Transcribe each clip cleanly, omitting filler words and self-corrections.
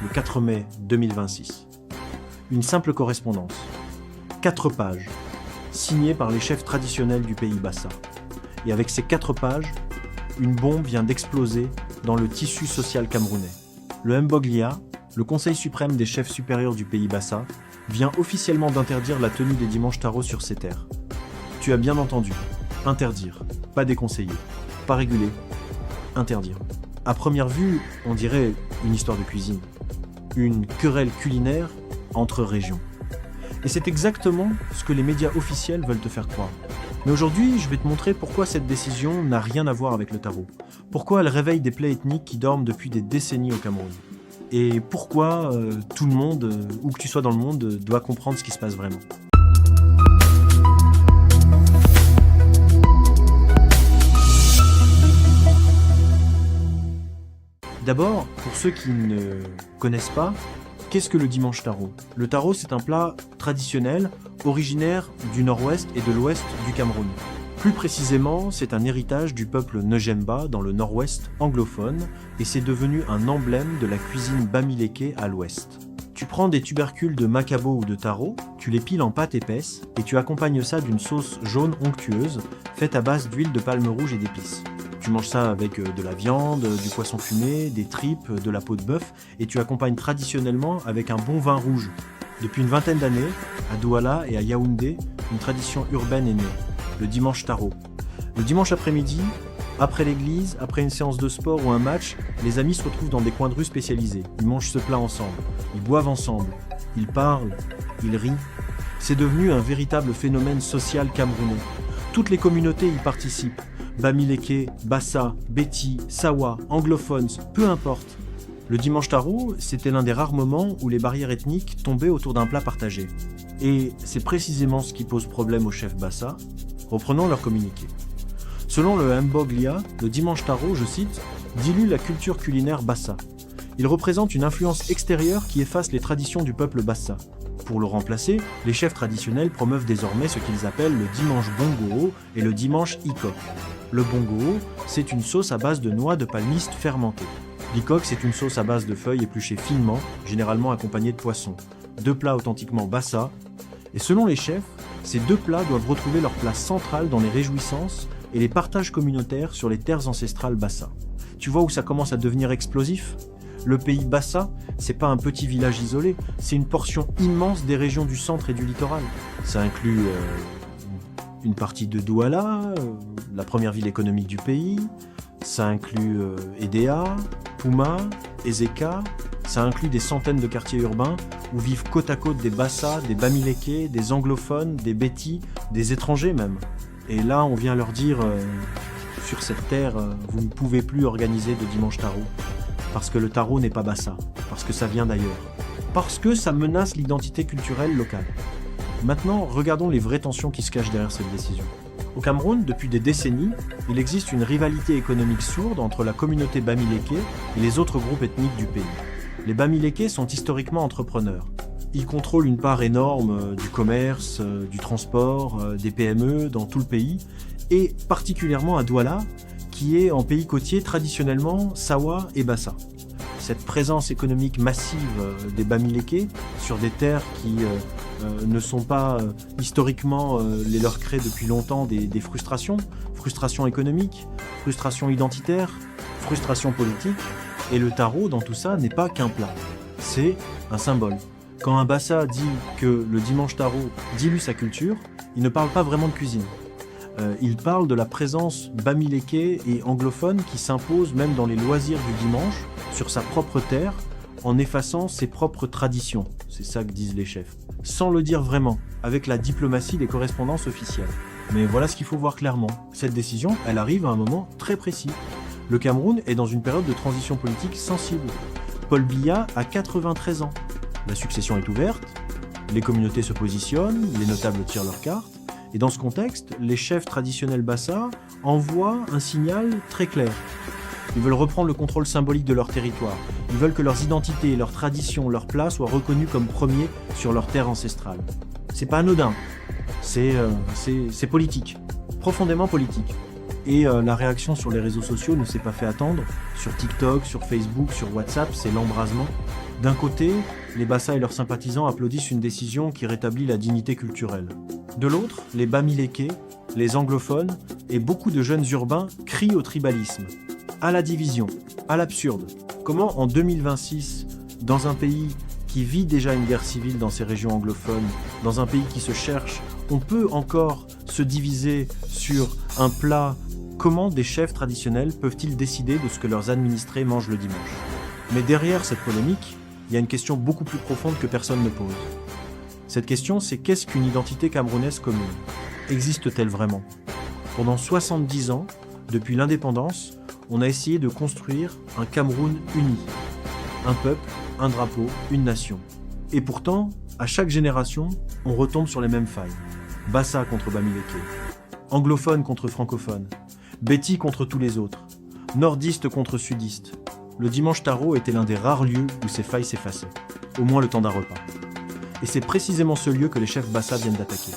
le 4 mai 2026. Une simple correspondance. 4 pages, signée par les chefs traditionnels du pays Bassa. Et avec ces 4 pages, une bombe vient d'exploser dans le tissu social camerounais. Le Mboglia, le Conseil suprême des chefs supérieurs du pays Bassa, vient officiellement d'interdire la tenue des dimanches taro sur ces terres. Tu as bien entendu, interdire, pas déconseiller, pas réguler, interdire. À première vue, on dirait une histoire de cuisine, une querelle culinaire entre régions. Et c'est exactement ce que les médias officiels veulent te faire croire. Mais aujourd'hui, je vais te montrer pourquoi cette décision n'a rien à voir avec le taro. Pourquoi elle réveille des plaies ethniques qui dorment depuis des décennies au Cameroun. Et pourquoi tout le monde, où que tu sois dans le monde, doit comprendre ce qui se passe vraiment. D'abord, pour ceux qui ne connaissent pas, qu'est-ce que le dimanche taro? Le taro, c'est un plat traditionnel, originaire du nord-ouest et de l'ouest du Cameroun. Plus précisément, c'est un héritage du peuple Njemba dans le nord-ouest anglophone et c'est devenu un emblème de la cuisine bamileke à l'ouest. Tu prends des tubercules de macabo ou de taro, tu les piles en pâte épaisse et tu accompagnes ça d'une sauce jaune onctueuse faite à base d'huile de palme rouge et d'épices. Tu manges ça avec de la viande, du poisson fumé, des tripes, de la peau de bœuf et tu accompagnes traditionnellement avec un bon vin rouge. Depuis une vingtaine d'années, à Douala et à Yaoundé, une tradition urbaine est née, le dimanche taro. Le dimanche après-midi, après l'église, après une séance de sport ou un match, les amis se retrouvent dans des coins de rue spécialisés. Ils mangent ce plat ensemble, ils boivent ensemble, ils parlent, ils rient. C'est devenu un véritable phénomène social camerounais. Toutes les communautés y participent. Bamileke, Bassa, Beti, Sawa, anglophones, peu importe. Le dimanche taro, c'était l'un des rares moments où les barrières ethniques tombaient autour d'un plat partagé. Et c'est précisément ce qui pose problème aux chefs Bassa. Reprenons leur communiqué. Selon le Mboglia, le dimanche taro, je cite, dilue la culture culinaire Bassa. Il représente une influence extérieure qui efface les traditions du peuple Bassa. Pour le remplacer, les chefs traditionnels promeuvent désormais ce qu'ils appellent le dimanche bongo et le dimanche ikok. Le bongo, c'est une sauce à base de noix de palmiste fermentée. L'ikok, c'est une sauce à base de feuilles épluchées finement, généralement accompagnées de poisson. 2 plats authentiquement Bassa. Et selon les chefs, ces 2 plats doivent retrouver leur place centrale dans les réjouissances et les partages communautaires sur les terres ancestrales Bassa. Tu vois où ça commence à devenir explosif ? Le pays Bassa, c'est pas un petit village isolé, c'est une portion immense des régions du centre et du littoral. Ça inclut une partie de Douala, la première ville économique du pays, ça inclut Edea, Pouma, Ezeka, ça inclut des centaines de quartiers urbains où vivent côte à côte des Bassa, des Bamileke, des anglophones, des Beti, des étrangers même. Et là, on vient leur dire, sur cette terre, vous ne pouvez plus organiser de dimanche taro. Parce que le taro n'est pas Bassa, parce que ça vient d'ailleurs. Parce que ça menace l'identité culturelle locale. Maintenant, regardons les vraies tensions qui se cachent derrière cette décision. Au Cameroun, depuis des décennies, il existe une rivalité économique sourde entre la communauté bamileke et les autres groupes ethniques du pays. Les bamileke sont historiquement entrepreneurs. Ils contrôlent une part énorme du commerce, du transport, des PME dans tout le pays, et particulièrement à Douala, qui est en pays côtier traditionnellement Sawa et Bassa. Cette présence économique massive des Bamileke sur des terres qui ne sont pas historiquement les leurs créent depuis longtemps des frustrations, frustrations économiques, frustrations identitaires, frustrations politiques, et le taro dans tout ça n'est pas qu'un plat, c'est un symbole. Quand un Bassa dit que le dimanche taro dilue sa culture, il ne parle pas vraiment de cuisine. Il parle de la présence bamileke et anglophone qui s'impose même dans les loisirs du dimanche, sur sa propre terre, en effaçant ses propres traditions. C'est ça que disent les chefs. Sans le dire vraiment, avec la diplomatie des correspondances officielles. Mais voilà ce qu'il faut voir clairement. Cette décision, elle arrive à un moment très précis. Le Cameroun est dans une période de transition politique sensible. Paul Biya a 93 ans. La succession est ouverte, les communautés se positionnent, les notables tirent leurs cartes. Et dans ce contexte, les chefs traditionnels Bassa envoient un signal très clair. Ils veulent reprendre le contrôle symbolique de leur territoire. Ils veulent que leurs identités, leurs traditions, leurs plats soient reconnus comme premiers sur leur terre ancestrale. C'est pas anodin, c'est politique, profondément politique. Et la réaction sur les réseaux sociaux ne s'est pas fait attendre. Sur TikTok, sur Facebook, sur WhatsApp, c'est l'embrasement. D'un côté, les Bassa et leurs sympathisants applaudissent une décision qui rétablit la dignité culturelle. De l'autre, les Bamileke, les anglophones et beaucoup de jeunes urbains crient au tribalisme, à la division, à l'absurde. Comment en 2026, dans un pays qui vit déjà une guerre civile dans ses régions anglophones, dans un pays qui se cherche, on peut encore se diviser sur un plat? Comment des chefs traditionnels peuvent-ils décider de ce que leurs administrés mangent le dimanche? Mais derrière cette polémique, il y a une question beaucoup plus profonde que personne ne pose. Cette question, c'est qu'est-ce qu'une identité camerounaise commune? Existe-t-elle vraiment? Pendant 70 ans, depuis l'indépendance, on a essayé de construire un Cameroun uni. Un peuple, un drapeau, une nation. Et pourtant, à chaque génération, on retombe sur les mêmes failles. Bassa contre Bamileke, anglophone contre francophone, Betty contre tous les autres, nordiste contre sudiste. Le dimanche taro était l'un des rares lieux où ces failles s'effaçaient, au moins le temps d'un repas. Et c'est précisément ce lieu que les chefs Bassa viennent d'attaquer.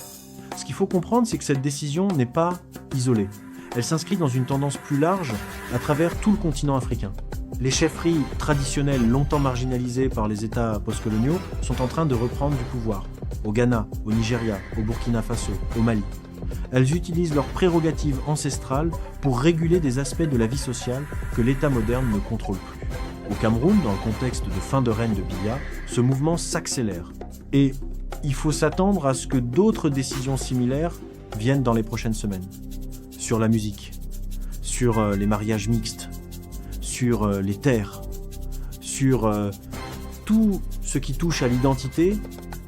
Ce qu'il faut comprendre, c'est que cette décision n'est pas isolée. Elle s'inscrit dans une tendance plus large à travers tout le continent africain. Les chefferies traditionnelles longtemps marginalisées par les États postcoloniaux sont en train de reprendre du pouvoir. Au Ghana, au Nigeria, au Burkina Faso, au Mali. Elles utilisent leurs prérogatives ancestrales pour réguler des aspects de la vie sociale que l'État moderne ne contrôle plus. Au Cameroun, dans le contexte de fin de règne de Biya, ce mouvement s'accélère. Et il faut s'attendre à ce que d'autres décisions similaires viennent dans les prochaines semaines. Sur la musique, sur les mariages mixtes, sur les terres, sur tout ce qui touche à l'identité.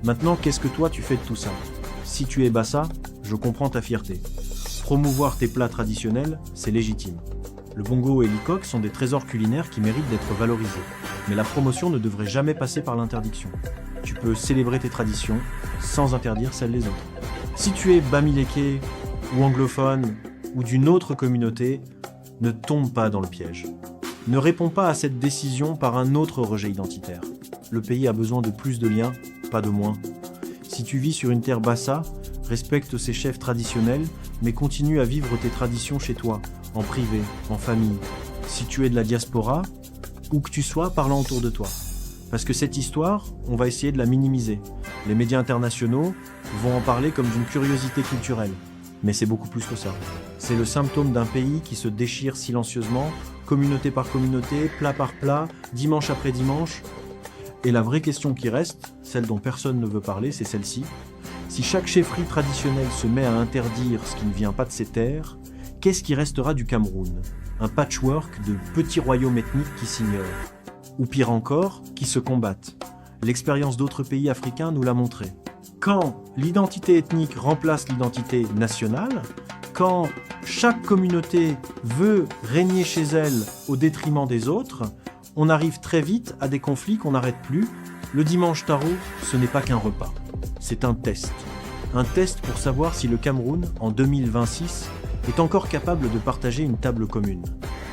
Maintenant, qu'est-ce que toi tu fais de tout ça? Si tu es Bassa, je comprends ta fierté. Promouvoir tes plats traditionnels, c'est légitime. Le bongo et l'ikok sont des trésors culinaires qui méritent d'être valorisés. Mais la promotion ne devrait jamais passer par l'interdiction. Tu peux célébrer tes traditions sans interdire celles des autres. Si tu es Bamileke ou anglophone ou d'une autre communauté, ne tombe pas dans le piège. Ne réponds pas à cette décision par un autre rejet identitaire. Le pays a besoin de plus de liens, pas de moins. Si tu vis sur une terre Bassa, respecte ses chefs traditionnels, mais continue à vivre tes traditions chez toi, en privé, en famille. Si tu es de la diaspora, où que tu sois, parlant autour de toi. Parce que cette histoire, on va essayer de la minimiser. Les médias internationaux vont en parler comme d'une curiosité culturelle. Mais c'est beaucoup plus que ça. C'est le symptôme d'un pays qui se déchire silencieusement, communauté par communauté, plat par plat, dimanche après dimanche. Et la vraie question qui reste, celle dont personne ne veut parler, c'est celle-ci. Si chaque chefferie traditionnelle se met à interdire ce qui ne vient pas de ses terres, qu'est-ce qui restera du Cameroun? Un patchwork de petits royaumes ethniques qui s'ignorent. Ou pire encore, qui se combattent. L'expérience d'autres pays africains nous l'a montré. Quand l'identité ethnique remplace l'identité nationale, quand chaque communauté veut régner chez elle au détriment des autres, on arrive très vite à des conflits qu'on n'arrête plus. Le dimanche taro, ce n'est pas qu'un repas, c'est un test. Un test pour savoir si le Cameroun, en 2026, est encore capable de partager une table commune.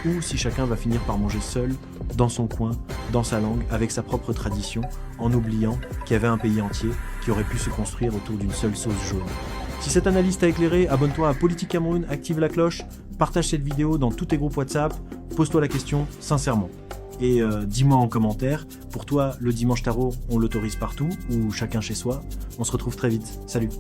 Ou si chacun va finir par manger seul, dans son coin, dans sa langue, avec sa propre tradition, en oubliant qu'il y avait un pays entier qui aurait pu se construire autour d'une seule sauce jaune. Si cette analyse t'a éclairé, abonne-toi à Politique Cameroun, active la cloche, partage cette vidéo dans tous tes groupes WhatsApp, pose-toi la question sincèrement. Et dis-moi en commentaire, pour toi, le dimanche taro, on l'autorise partout ou chacun chez soi? On se retrouve très vite. Salut!